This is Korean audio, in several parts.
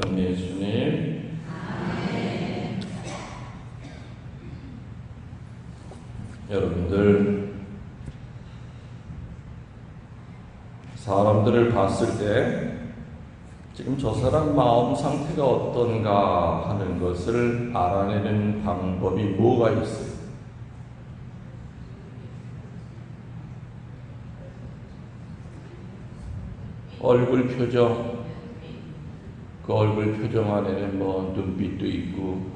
전 예수님, 여러분들 사람들을 봤을 때 지금 저 사람 마음 상태가 어떤가 하는 것을 알아내는 방법이 뭐가 있어요? 얼굴 표정, 그 얼굴 표정 안에는 뭐 눈빛도 있고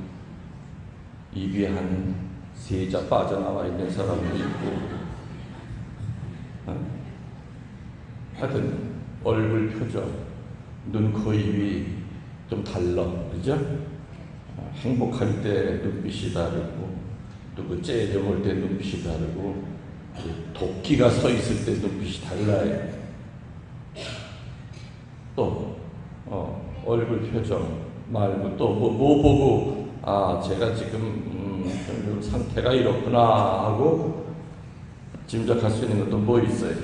입이 한 세자 빠져나와 있는 사람도 있고, 하여튼 얼굴 표정, 눈, 코, 입이 좀 달라, 그죠? 행복할 때 눈빛이 다르고, 또 그 째려볼 때 눈빛이 다르고, 도끼가 서 있을 때 눈빛이 달라요. 또 얼굴 표정 말고 또 뭐 보고 제가 지금 상태가 이렇구나 하고 짐작할 수 있는 것도 뭐 있어요?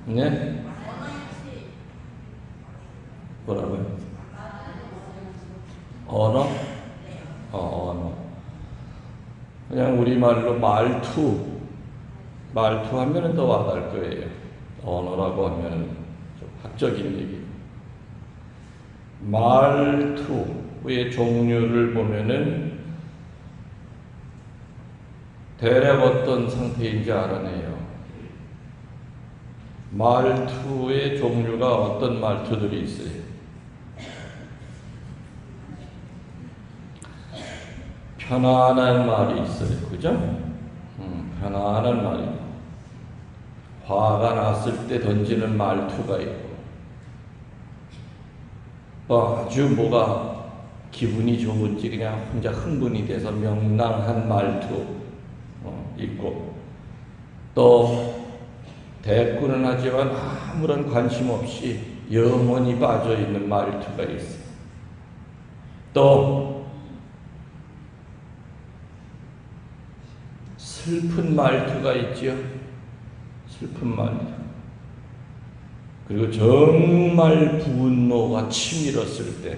네? 뭐라고요? 언어? 언어. 그냥 우리말로 말투 하면은 더 와닿을 거예요. 언어라고 하면은 좀 학적인 얘기. 말투의 종류를 보면은 대략 어떤 상태인지 알아내요. 말투의 종류가 어떤 말투들이 있어요? 편안한 말이 있어요. 그죠? 편안한 말이. 화가 났을 때 던지는 말투가 있고, 아주 뭐가 기분이 좋은지 그냥 혼자 흥분이 돼서 명랑한 말투 있고, 또 대꾸는 하지만 아무런 관심 없이 영원히 빠져 있는 말투가 있어요. 또 슬픈 말투가 있지요. 슬픈 말투. 그리고 정말 분노가 치밀었을 때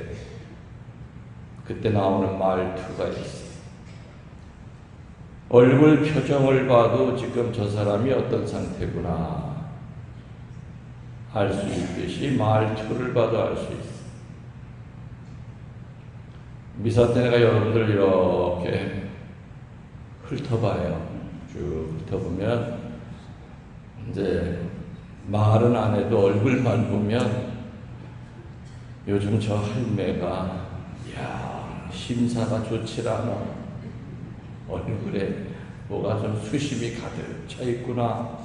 그때 나오는 말투가 있어요. 얼굴 표정을 봐도 지금 저 사람이 어떤 상태구나 알 수 있듯이 말투를 봐도 알 수 있어요. 미사 때 내가 여러분들 이렇게 훑어봐요. 쭉 훑어보면 이제 말은 안 해도 얼굴만 보면 요즘 저 할매가 심사가 좋지 않아. 얼굴에 뭐가 좀 수심이 가득 차 있구나.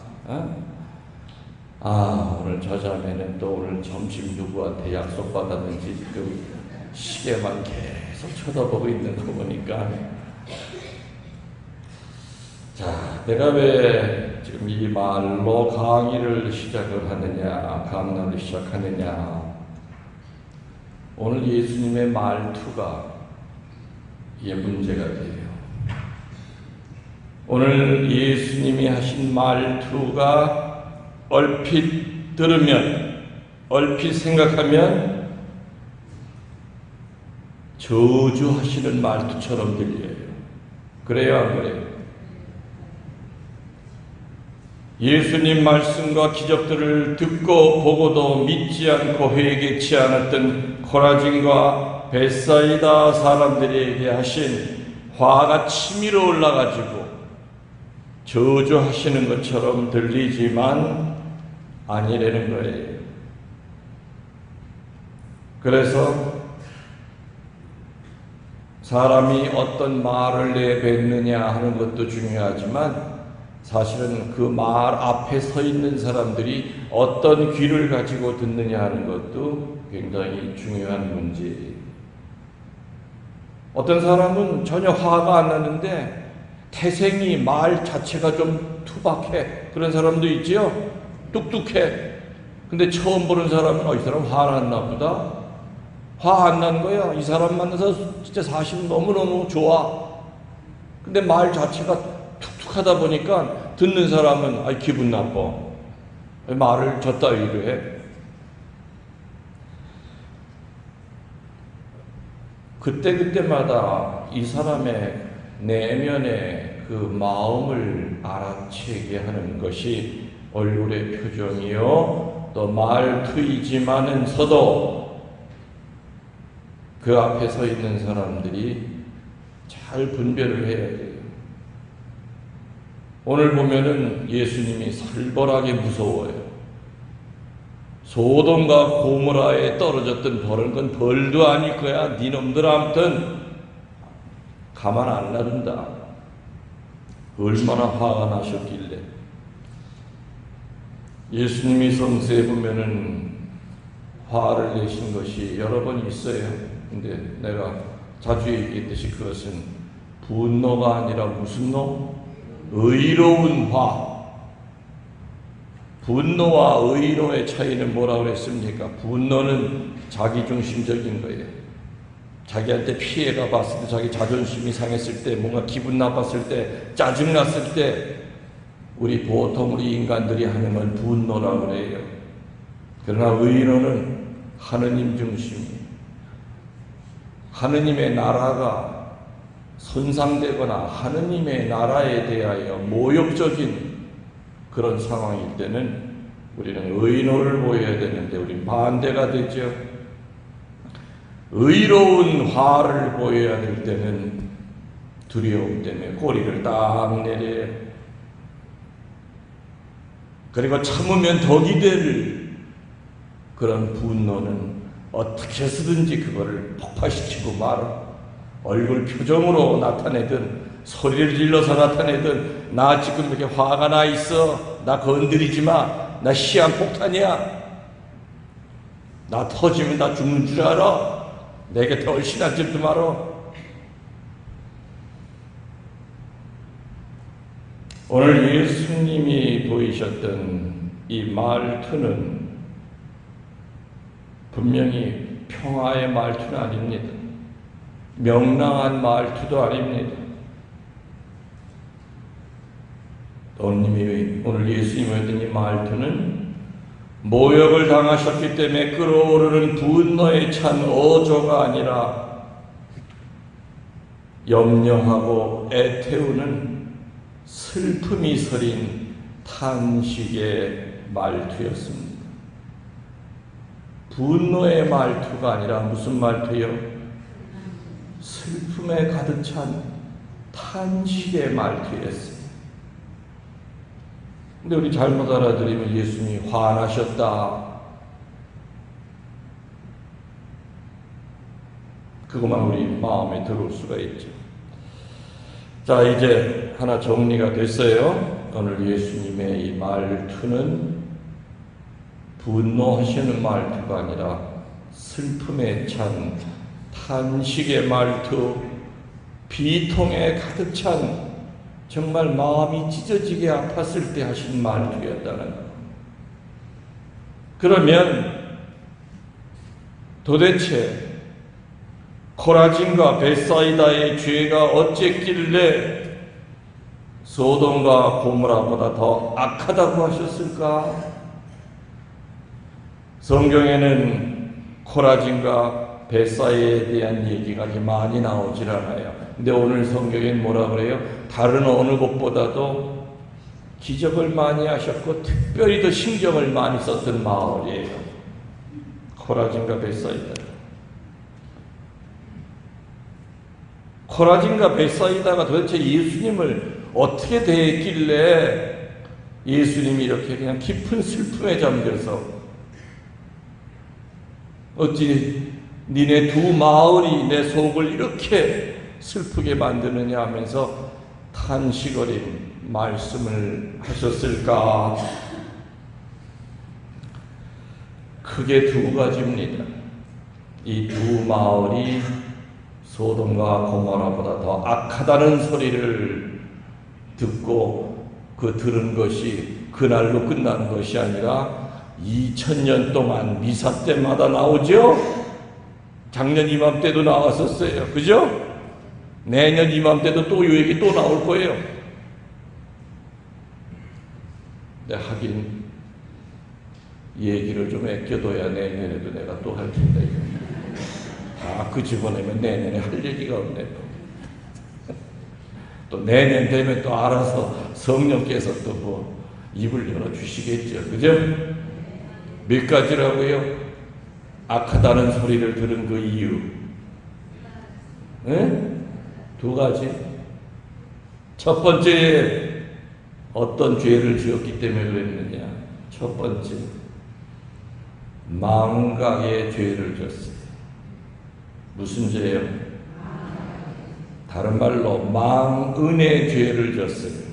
오늘 저 자매는 또 오늘 점심 누구한테 약속받았는지 지금 시계만 계속 쳐다보고 있는 거 보니까, 자, 내가 왜 지금 이 말로 강의를 시작을 하느냐, 강론을 시작하느냐. 오늘 예수님의 말투가 이게 문제가 돼요. 오늘 예수님이 하신 말투가 얼핏 들으면, 얼핏 생각하면 저주하시는 말투처럼 들려요. 그래요, 안 그래요? 예수님 말씀과 기적들을 듣고 보고도 믿지 않고 회개치 않았던 코라진과 벳사이다 사람들에게 하신 화가 치밀어 올라가지고 저주하시는 것처럼 들리지만 아니라는 거예요. 그래서 사람이 어떤 말을 내뱉느냐 하는 것도 중요하지만 사실은 그 말 앞에 서 있는 사람들이 어떤 귀를 가지고 듣느냐 하는 것도 굉장히 중요한 문제예요. 어떤 사람은 전혀 화가 안 나는데 태생이 말 자체가 좀 투박해. 그런 사람도 있지요. 뚝뚝해. 근데 처음 보는 사람은 이 사람 화났나 보다. 화 안 난 거야. 이 사람 만나서 진짜 사실 너무너무 좋아. 근데 말 자체가 툭툭하다 보니까 듣는 사람은 기분 나빠. 말을 저따위로 해. 그때마다 이 사람의 내면의 그 마음을 알아채게 하는 것이 얼굴의 표정이요 또 말투이지만은서도 그 앞에 서 있는 사람들이 잘 분별을 해야 돼요. 오늘 보면은 예수님이 살벌하게 무서워요. 소돔과 고모라에 떨어졌던 벌은 건 벌도 아닐 거야. 니놈들 아무튼 가만 안 놔둔다. 얼마나 화가 나셨길래. 예수님이 성서에 보면은 화를 내신 것이 여러 번 있어요. 근데 내가 자주 얘기했듯이 그것은 분노가 아니라 무슨 노? 의로운 화. 분노와 의로의 차이는 뭐라고 그랬습니까? 분노는 자기중심적인 거예요. 자기한테 피해가 봤을 때, 자기 자존심이 상했을 때, 뭔가 기분 나빴을 때, 짜증났을 때 우리 보통 우리 인간들이 하는 건 분노라고 그래요. 그러나 의로는 하느님 중심이에요. 하느님의 나라가 손상되거나 하느님의 나라에 대하여 모욕적인 그런 상황일 때는 우리는 의로를 보여야 되는데 우리는 반대가 되죠. 의로운 화를 보여야 될 때는 두려움 때문에 꼬리를 딱 내려요. 그리고 참으면 덕이 될 그런 분노는 어떻게 해서든지 그거를 폭파시키고 말아. 얼굴 표정으로 나타내든 소리를 질러서 나타내든 나 지금 이렇게 화가 나 있어. 나 건드리지 마. 나 시한폭탄이야. 나 터지면 나 죽는 줄 알아. 내 곁에 얼씬할 줄도 말아. 오늘 예수님이 보이셨던 이 말투는 분명히 평화의 말투는 아닙니다. 명랑한 말투도 아닙니다. 오늘 예수님이 했던 이 말투는 모욕을 당하셨기 때문에 끓어오르는 분노에 찬 어조가 아니라 염려하고 애태우는 슬픔이 서린 탄식의 말투였습니다. 분노의 말투가 아니라 무슨 말투요? 슬픔에 가득 찬 탄식의 말투였어요. 근데 우리 잘못 알아들으면 예수님이 화나셨다. 그것만 우리 마음에 들어올 수가 있죠. 자, 이제 하나 정리가 됐어요. 오늘 예수님의 이 말투는 분노하시는 말투가 아니라 슬픔에 찬 탄식의 말투, 비통에 가득 찬 정말 마음이 찢어지게 아팠을 때 하신 말투였다는 것. 그러면 도대체 코라진과 벳사이다의 죄가 어쨌길래 소돔과 고모라보다 더 악하다고 하셨을까? 성경에는 코라진과 벳사이다에 대한 얘기가 많이 나오질 않아요. 근데 오늘 성경엔 뭐라 그래요? 다른 어느 곳보다도 기적을 많이 하셨고 특별히 더 신경을 많이 썼던 마을이에요. 코라진과 벳사이다. 코라진과 벳사이다가 도대체 예수님을 어떻게 대했길래 예수님이 이렇게 그냥 깊은 슬픔에 잠겨서 어찌 니네 두 마을이 내 속을 이렇게 슬프게 만드느냐 하면서 탄식어린 말씀을 하셨을까? 크게 두 가지입니다. 이 두 마을이 소돔과 고모라보다 더 악하다는 소리를 듣고 그 들은 것이 그날로 끝나는 것이 아니라 2000년 동안 미사 때마다 나오죠? 작년 이맘때도 나왔었어요. 그죠? 내년 이맘때도 또 이 얘기 또 나올 거예요. 근데 하긴 얘기를 좀 아껴둬야 내년에도 내가 또 할 텐데 다 자꾸 집어내면 내년에 할 얘기가 없네. 또 내년 되면 또 알아서 성령께서 또 뭐 입을 열어주시겠죠. 그죠? 몇 가지라고요? 악하다는 소리를 들은 그 이유. 네? 두 가지. 첫 번째, 어떤 죄를 지었기 때문에 그랬느냐? 첫 번째, 망각의 죄를 졌어요. 무슨 죄예요? 다른 말로 망은의 죄를 졌어요.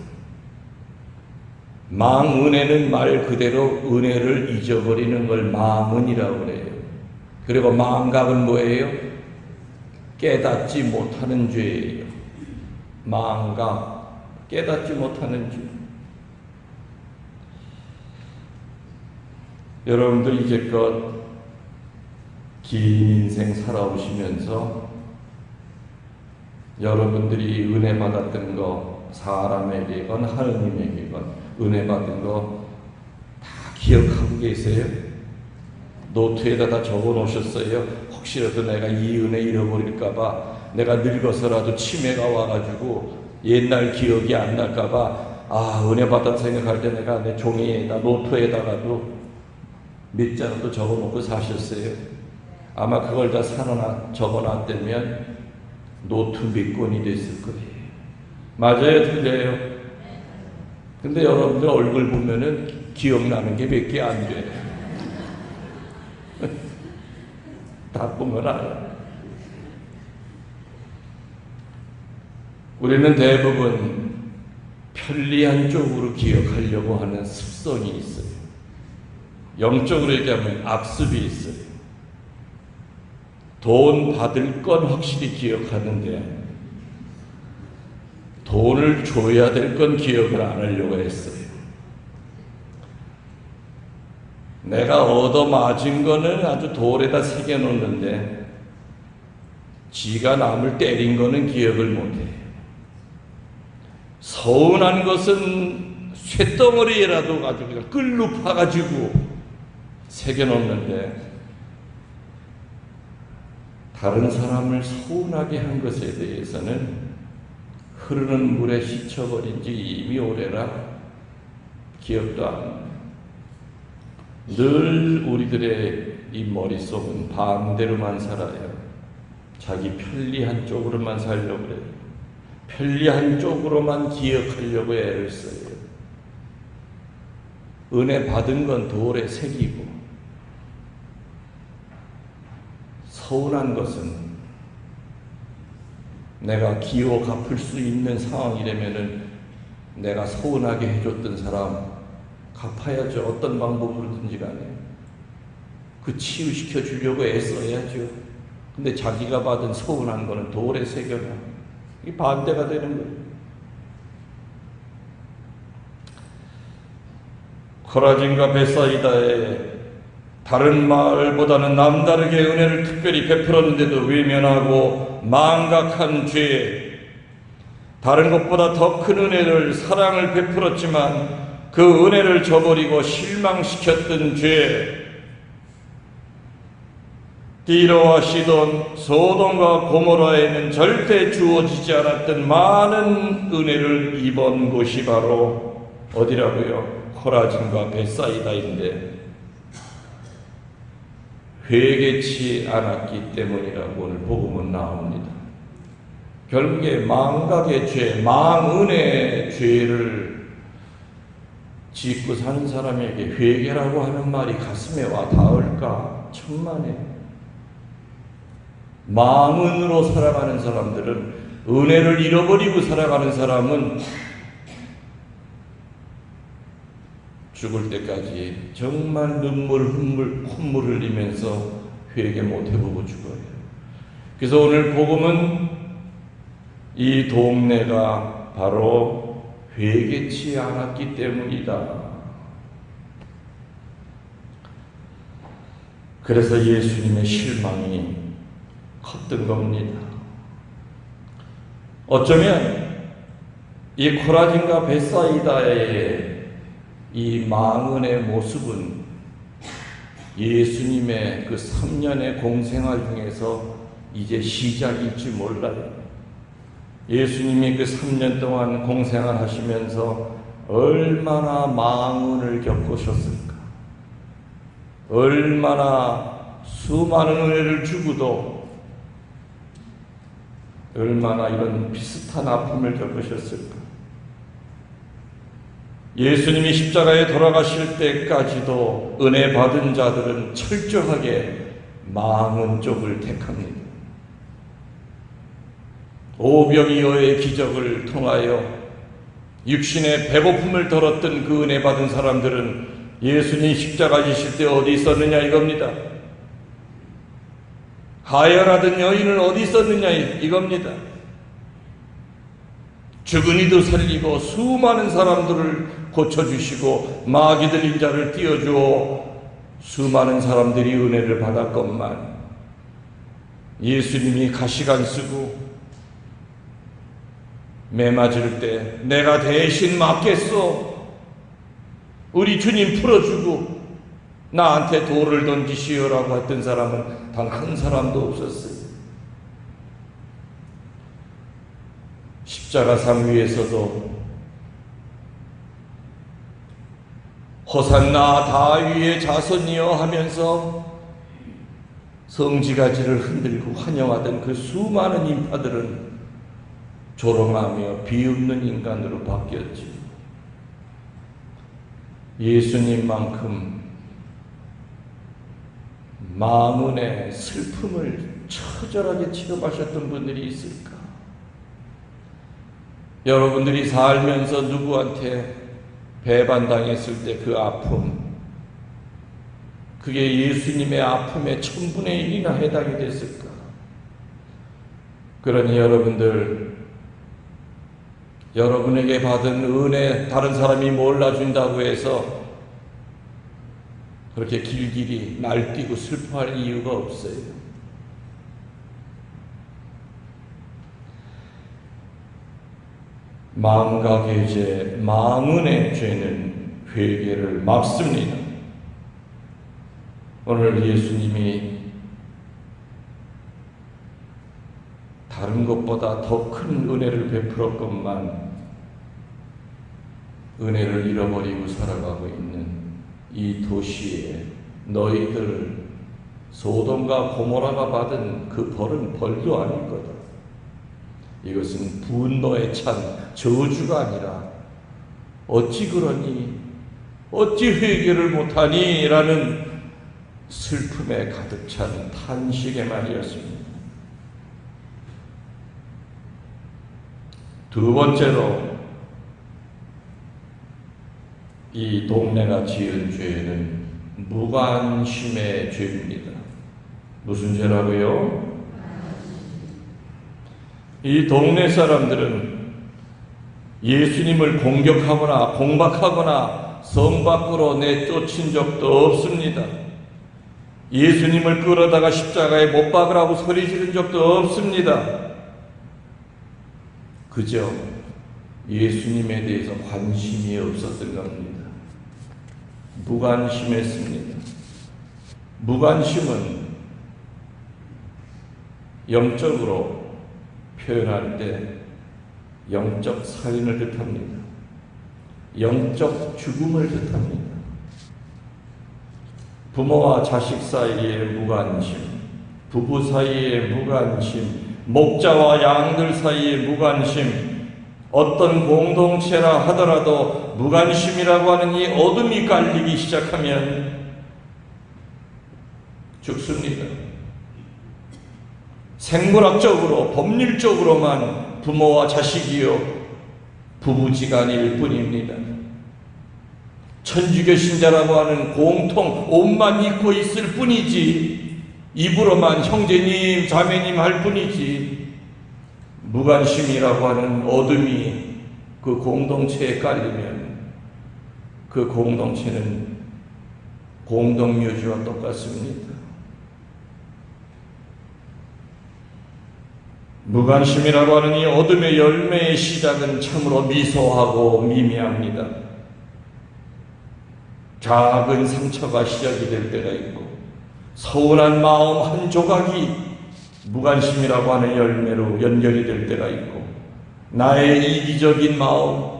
망은혜는 말 그대로 은혜를 잊어버리는 걸 망은이라고 그래요. 그리고 망각은 뭐예요? 깨닫지 못하는 죄예요. 망각, 깨닫지 못하는 죄. 여러분들 이제껏 긴 인생 살아오시면서 여러분들이 은혜 받았던 거, 사람에게건 하느님에게건 은혜 받은 거 다 기억하고 계세요? 노트에다 다 적어 놓으셨어요? 혹시라도 내가 이 은혜 잃어버릴까봐, 내가 늙어서라도 치매가 와가지고 옛날 기억이 안 날까봐, 은혜 받았다 생각할 때 내가 내 종이에다, 노트에다가도 몇 자라도 적어 놓고 사셨어요? 아마 그걸 다 적어 놨다면 노트 몇 권이 됐을 거예요. 맞아요? 틀려요? 근데 여러분들 얼굴 보면은 기억나는 게 몇 개 안 돼. 다 보면 알아. 우리는 대부분 편리한 쪽으로 기억하려고 하는 습성이 있어요. 영적으로 얘기하면 악습이 있어요. 돈 받을 건 확실히 기억하는데 돈을 줘야 될 건 기억을 안 하려고 했어요. 내가 얻어맞은 거는 아주 돌에다 새겨놓는데 지가 남을 때린 거는 기억을 못해요. 서운한 것은 쇳덩어리라도 가지고 그냥 끌로 파가지고 새겨놓는데 다른 사람을 서운하게 한 것에 대해서는 흐르는 물에 씻혀버린 지 이미 오래라 기억도 안 나요. 늘 우리들의 이 머릿속은 반대로만 살아요. 자기 편리한 쪽으로만 살려고 그래요. 편리한 쪽으로만 기억하려고 애를 써요. 은혜 받은 건 돌에 새기고 서운한 것은 내가 기호 갚을 수 있는 상황이라면은 내가 서운하게 해줬던 사람 갚아야죠. 어떤 방법으로든지 간에. 그 치유시켜 주려고 애써야죠. 근데 자기가 받은 서운한 거는 돌에 새겨놔. 이게 반대가 되는 거예요. 코라진과 벳사이다에 다른 마을보다는 남다르게 은혜를 특별히 베풀었는데도 외면하고 망각한 죄, 다른 것보다 더 큰 은혜를, 사랑을 베풀었지만 그 은혜를 저버리고 실망시켰던 죄, 디로와 시돈, 소돔과 고모라에는 절대 주어지지 않았던 많은 은혜를 입은 곳이 바로 어디라고요? 코라진과 벳사이다인데 회개치 않았기 때문이라고 오늘 복음은 나옵니다. 결국에 망각의 죄, 망은의 죄를 짓고 사는 사람에게 회개라고 하는 말이 가슴에 와 닿을까? 천만에. 망은으로 살아가는 사람들은, 은혜를 잃어버리고 살아가는 사람은 죽을 때까지 정말 콧물 흘리면서 회개 못 해보고 죽어요. 그래서 오늘 복음은 이 동네가 바로 회개치 않았기 때문이다. 그래서 예수님의 실망이 컸던 겁니다. 어쩌면 이 코라진과 벳사이다의 이 망은의 모습은 예수님의 그 3년의 공생활 중에서 이제 시작일지 몰라요. 예수님이 그 3년 동안 공생활 하시면서 얼마나 망언을 겪으셨을까? 얼마나 수많은 은혜를 주고도 얼마나 이런 비슷한 아픔을 겪으셨을까? 예수님이 십자가에 돌아가실 때까지도 은혜 받은 자들은 철저하게 망언 쪽을 택합니다. 오병이어의 기적을 통하여 육신의 배고픔을 덜었던 그 은혜 받은 사람들은 예수님 십자가 지실 때 어디 있었느냐 이겁니다. 하혈하던 여인은 어디 있었느냐 이겁니다. 죽은 이도 살리고 수많은 사람들을 고쳐주시고 마귀 들린 자를 띄워주어 수많은 사람들이 은혜를 받았건만 예수님이 가시관 쓰고 매 맞을 때 내가 대신 맞겠소, 우리 주님 풀어주고 나한테 돌을 던지시오라고 했던 사람은 단 한 사람도 없었어요. 십자가상 위에서도 호산나 다윗의 자손이여 하면서 성지가지를 흔들고 환영하던 그 수많은 인파들은 조롱하며 비웃는 인간으로 바뀌었지. 예수님만큼 망언의 슬픔을 처절하게 체험하셨던 분들이 있을까? 여러분들이 살면서 누구한테 배반당했을 때 그 아픔, 그게 예수님의 아픔의 1000분의 1이나 해당이 됐을까? 그러니 여러분에게 받은 은혜 다른 사람이 몰라준다고 해서 그렇게 길길이 날뛰고 슬퍼할 이유가 없어요. 망각의 죄, 망언의 죄는 회개를 막습니다. 오늘 예수님이 다른 것보다 더 큰 은혜를 베풀었건만 은혜를 잃어버리고 살아가고 있는 이 도시에 너희들 소돔과 고모라가 받은 그 벌은 벌도 아닐 거다. 이것은 분노에 찬 저주가 아니라 어찌 그러니, 어찌 회개를 못하니 라는 슬픔에 가득 찬 탄식의 말이었습니다. 두 번째로 이 동네가 지은 죄는 무관심의 죄입니다. 무슨 죄라고요? 이 동네 사람들은 예수님을 공격하거나 공박하거나 성 밖으로 내쫓은 적도 없습니다. 예수님을 끌어다가 십자가에 못 박으라고 소리 지른 적도 없습니다. 그저 예수님에 대해서 관심이 없었던 겁니다. 무관심했습니다. 무관심은 영적으로 표현할 때 영적 살인을 뜻합니다. 영적 죽음을 뜻합니다. 부모와 자식 사이의 무관심, 부부 사이의 무관심, 목자와 양들 사이의 무관심, 어떤 공동체라 하더라도 무관심이라고 하는 이 어둠이 깔리기 시작하면 죽습니다. 생물학적으로, 법률적으로만 부모와 자식이요 부부지간일 뿐입니다. 천주교 신자라고 하는 공통 옷만 입고 있을 뿐이지, 입으로만 형제님 자매님 할 뿐이지, 무관심이라고 하는 어둠이 그 공동체에 깔리면 그 공동체는 공동묘지와 똑같습니다. 무관심이라고 하는 이 어둠의 열매의 시작은 참으로 미소하고 미미합니다. 작은 상처가 시작이 될 때가 있고, 서운한 마음 한 조각이 무관심이라고 하는 열매로 연결이 될 때가 있고, 나의 이기적인 마음,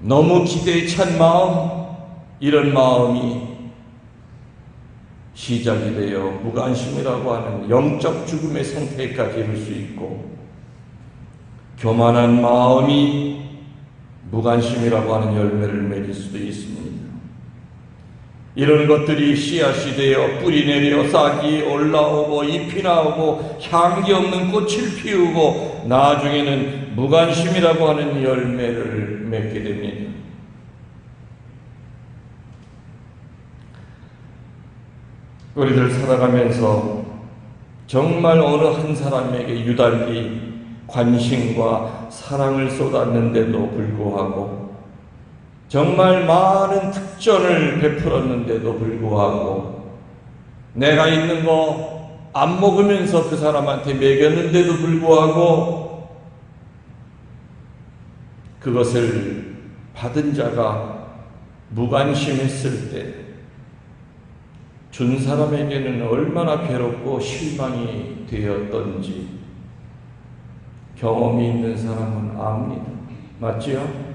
너무 기대에 찬 마음, 이런 마음이 시작이 되어 무관심이라고 하는 영적 죽음의 상태까지 이를 수 있고, 교만한 마음이 무관심이라고 하는 열매를 맺을 수도 있습니다. 이런 것들이 씨앗이 되어 뿌리 내려 싹이 올라오고 잎이 나오고 향기 없는 꽃을 피우고 나중에는 무관심이라고 하는 열매를 맺게 됩니다. 우리들 살아가면서 정말 어느 한 사람에게 유달리 관심과 사랑을 쏟았는데도 불구하고, 정말 많은 특전을 베풀었는데도 불구하고, 내가 있는 거 안 먹으면서 그 사람한테 먹였는데도 불구하고, 그것을 받은 자가 무관심했을 때 준 사람에게는 얼마나 괴롭고 실망이 되었던지 경험이 있는 사람은 압니다. 맞지요?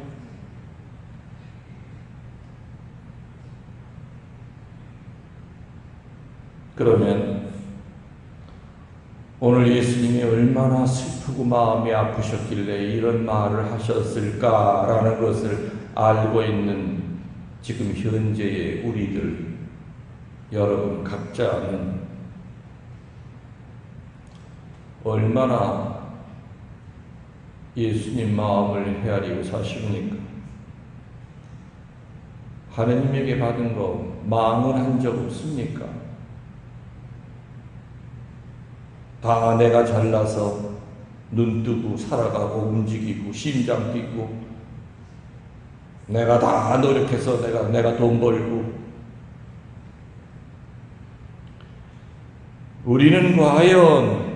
그러면 오늘 예수님이 얼마나 슬프고 마음이 아프셨길래 이런 말을 하셨을까라는 것을 알고 있는 지금 현재의 우리들, 여러분 각자는 얼마나 예수님 마음을 헤아리고 사십니까? 하느님에게 받은 거 망을 한 적 없습니까? 다 내가 잘나서 눈 뜨고 살아가고 움직이고 심장 뛰고 내가 다 노력해서 내가 돈 벌고, 우리는 과연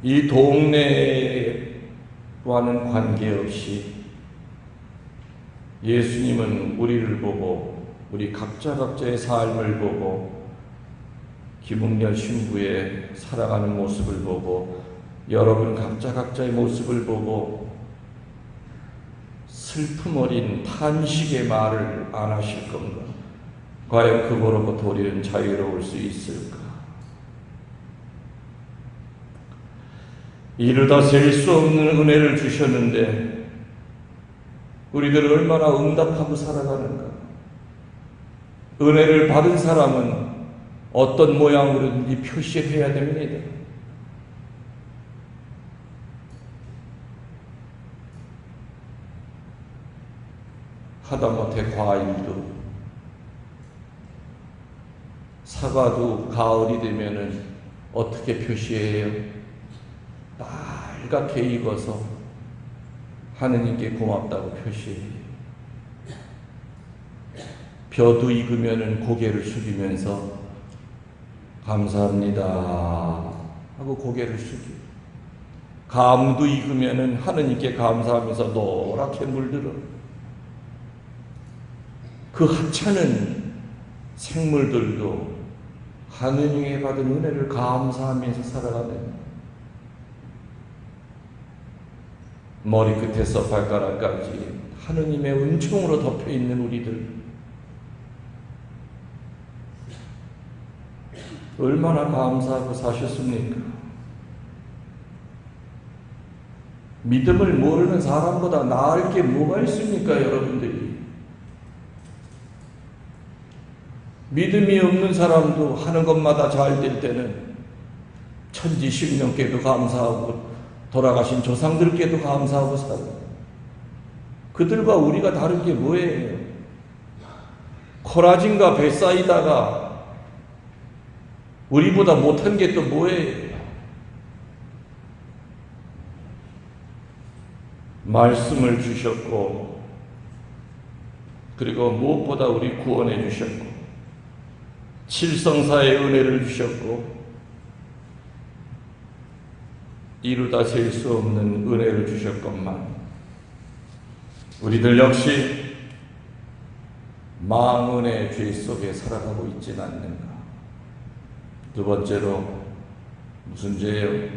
이 동네와는 관계없이 예수님은 우리를 보고, 우리 각자의 삶을 보고, 김웅렬 신부의 살아가는 모습을 보고, 여러분 각자의 모습을 보고 슬픔 어린 탄식의 말을 안 하실 건가? 과연 그거로부터 우리는 자유로울 수 있을까? 이루다 셀 수 없는 은혜를 주셨는데 우리들 얼마나 응답하고 살아가는가? 은혜를 받은 사람은 어떤 모양으로든지 표시해야 됩니다. 하다못해 과일도, 사과도 가을이 되면은 어떻게 표시해요? 빨갛게 익어서 하느님께 고맙다고 표시해요. 벼도 익으면은 고개를 숙이면서 감사합니다 하고 고개를 숙여요. 감도 익으면은 하느님께 감사하면서 노랗게 물들어. 그 하찮은 생물들도 하느님에게 받은 은혜를 감사하면서 살아가는, 머리끝에서 발가락까지 하느님의 은총으로 덮여있는 우리들, 얼마나 감사하고 사셨습니까? 믿음을 모르는 사람보다 나을 게 뭐가 있습니까, 여러분들이? 믿음이 없는 사람도 하는 것마다 잘 될 때는 천지십령께도 감사하고 돌아가신 조상들께도 감사하고 살아요. 그들과 우리가 다른 게 뭐예요? 코라진과 벳사이다가 우리보다 못한 게 또 뭐예요? 말씀을 주셨고, 그리고 무엇보다 우리 구원해 주셨고, 칠성사의 은혜를 주셨고, 이루다 셀 수 없는 은혜를 주셨건만 우리들 역시 망언의 죄 속에 살아가고 있지는 않는가? 두 번째로 무슨 죄요?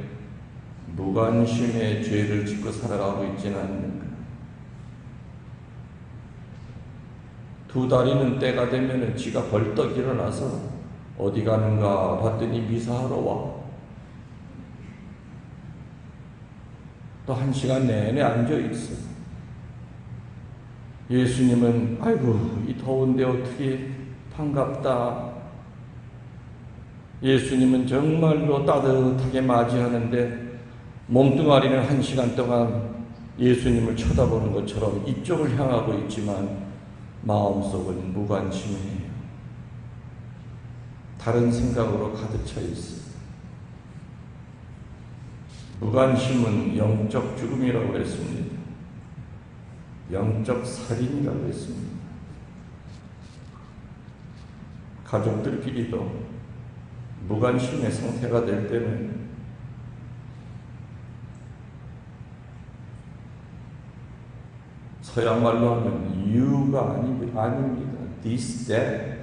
무관심의 죄를 짓고 살아가고 있지는 않는가? 두 다리는 때가 되면은 지가 벌떡 일어나서 어디 가는가 봤더니 미사하러 와. 또 1시간 내내 앉아있어. 예수님은 아이고 이 더운데 어떻게 반갑다. 예수님은 정말로 따뜻하게 맞이하는데 몸뚱아리는 1시간 동안 예수님을 쳐다보는 것처럼 이쪽을 향하고 있지만 마음속은 무관심해요. 다른 생각으로 가득 차 있어요. 무관심은 영적 죽음이라고 했습니다. 영적 살인이라고 했습니다. 가족들끼리도 무관심의 상태가 될 때는 서양말로 하면 you가 아닙니다. this, that.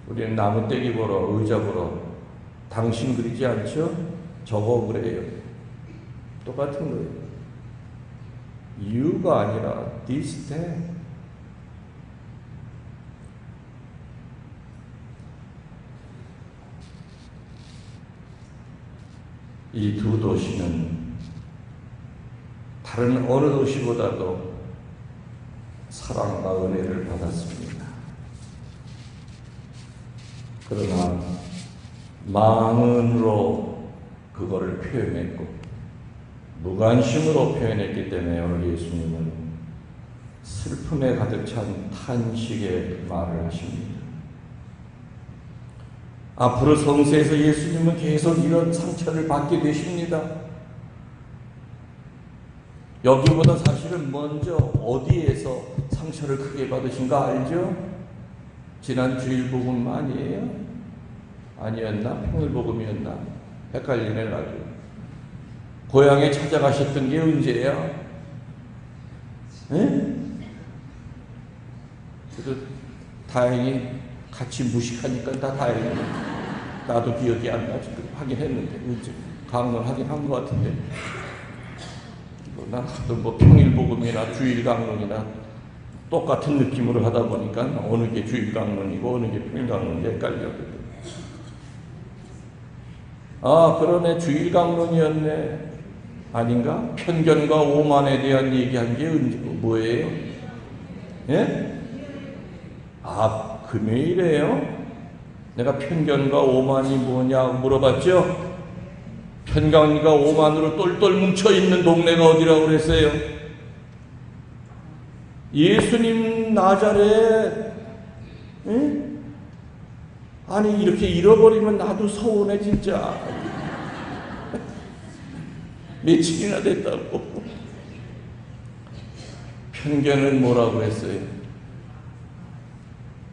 우리는 나무떼기 보러, 의자 보러 당신 그리지 않죠? 저거 그래요. 똑같은 거예요. you가 아니라 this, that. 이 두 도시는 다른 어느 도시보다도 사랑과 은혜를 받았습니다. 그러나 마음으로 그거를 표현했고 무관심으로 표현했기 때문에 오늘 예수님은 슬픔에 가득 찬 탄식의 말을 하십니다. 앞으로 성세에서 예수님은 계속 이런 상처를 받게 되십니다. 여기보다 사실은 먼저 어디에서 상처를 크게 받으신가 알죠? 지난 주일 복음 아니에요? 아니었나? 평일복음이었나? 헷갈리네 아주. 고향에 찾아가셨던 게 언제야? 에? 그래도 다행히 같이 무식하니까 다 다행이네. 나도 기억이 안 나지. 하긴 했는데 언제 강론 하긴 한 것 같은데. 난 하도 뭐 평일복음이나 주일강론이나 똑같은 느낌으로 하다 보니까 어느 게 주일강론이고 어느 게 평일강론인지 헷갈렸거든. 아, 그러네. 주일강론이었네. 아닌가? 편견과 오만에 대한 얘기한 게 뭐예요? 예? 아, 금요일이에요? 내가 편견과 오만이 뭐냐고 물어봤죠? 편견과 오만으로 똘똘 뭉쳐있는 동네가 어디라고 그랬어요? 예수님 나자렛. 응? 아니 이렇게 잃어버리면 나도 서운해 진짜. 며칠이나 됐다고. 편견은 뭐라고 했어요?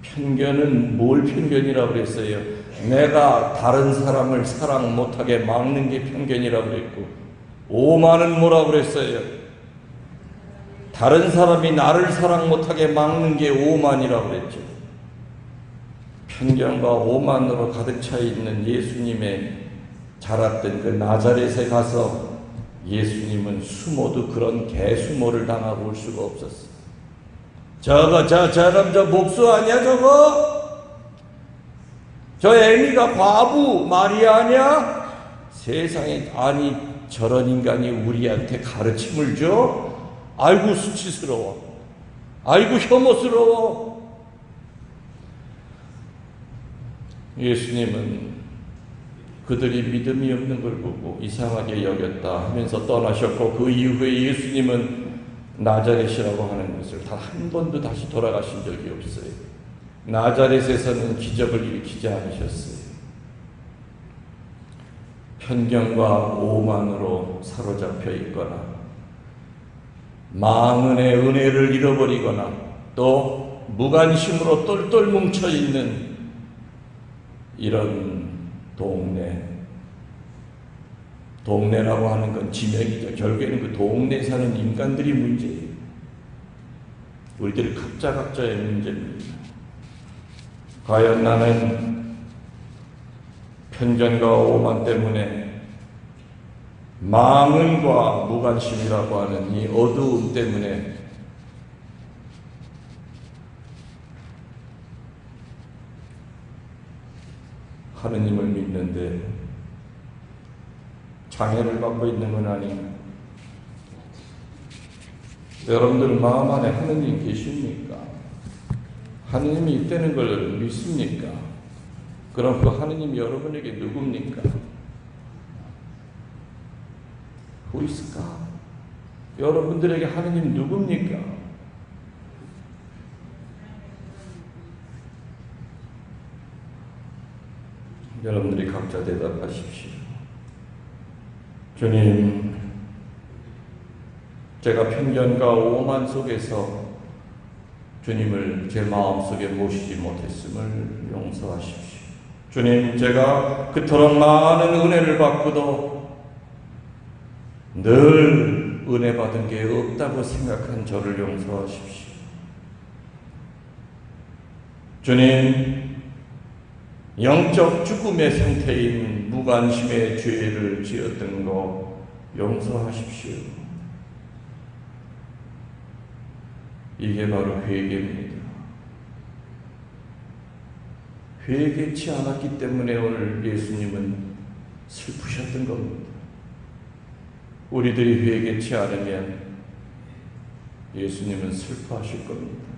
편견은 뭘 편견이라고 그랬어요? 내가 다른 사람을 사랑 못하게 막는 게 편견이라고 그랬고, 오만은 뭐라고 그랬어요? 다른 사람이 나를 사랑 못하게 막는 게 오만이라고 그랬죠. 편견과 오만으로 가득 차 있는 예수님의 자랐던 그 나자렛에 가서 예수님은 숨어도 그런 개수모를 당하고 올 수가 없었어요. 저 남자 목수 아니야 저거? 저 애미가 과부 마리아 아니야? 세상에, 아니 저런 인간이 우리한테 가르침을 줘? 아이고 수치스러워. 아이고 혐오스러워. 예수님은 그들이 믿음이 없는 걸 보고 이상하게 여겼다 하면서 떠나셨고, 그 이후에 예수님은 나자렛이라고 하는 것을 단 한 번도 다시 돌아가신 적이 없어요. 나자렛에서는 기적을 일으키지 않으셨어요. 편견과 오만으로 사로잡혀 있거나 망은의 은혜를 잃어버리거나 또 무관심으로 똘똘 뭉쳐있는 이런 동네라고 하는 건 지명이죠. 결국에는 그 동네에 사는 인간들이 문제예요. 우리들이 각자의 문제입니다. 과연 나는 편견과 오만 때문에 망언과 무관심이라고 하는 이 어두움 때문에 하느님을 믿는데 장애를 받고 있는 건 아닌가? 여러분들 마음 안에 하느님 계십니까? 하느님이 있다는 걸 믿습니까? 그럼 그 하느님이 여러분에게 누굽니까? Who is God? 여러분들에게 하느님 누굽니까? 여러분들이 각자 대답하십시오. 주님, 제가 편견과 오만 속에서 주님을 제 마음속에 모시지 못했음을 용서하십시오. 주님, 제가 그토록 많은 은혜를 받고도 늘 은혜 받은 게 없다고 생각한 저를 용서하십시오. 주님, 영적 죽음의 상태인 무관심의 죄를 지었던 거 용서하십시오. 이게 바로 회개입니다. 회개치 않았기 때문에 오늘 예수님은 슬프셨던 겁니다. 우리들이 회개치 않으면 예수님은 슬퍼하실 겁니다.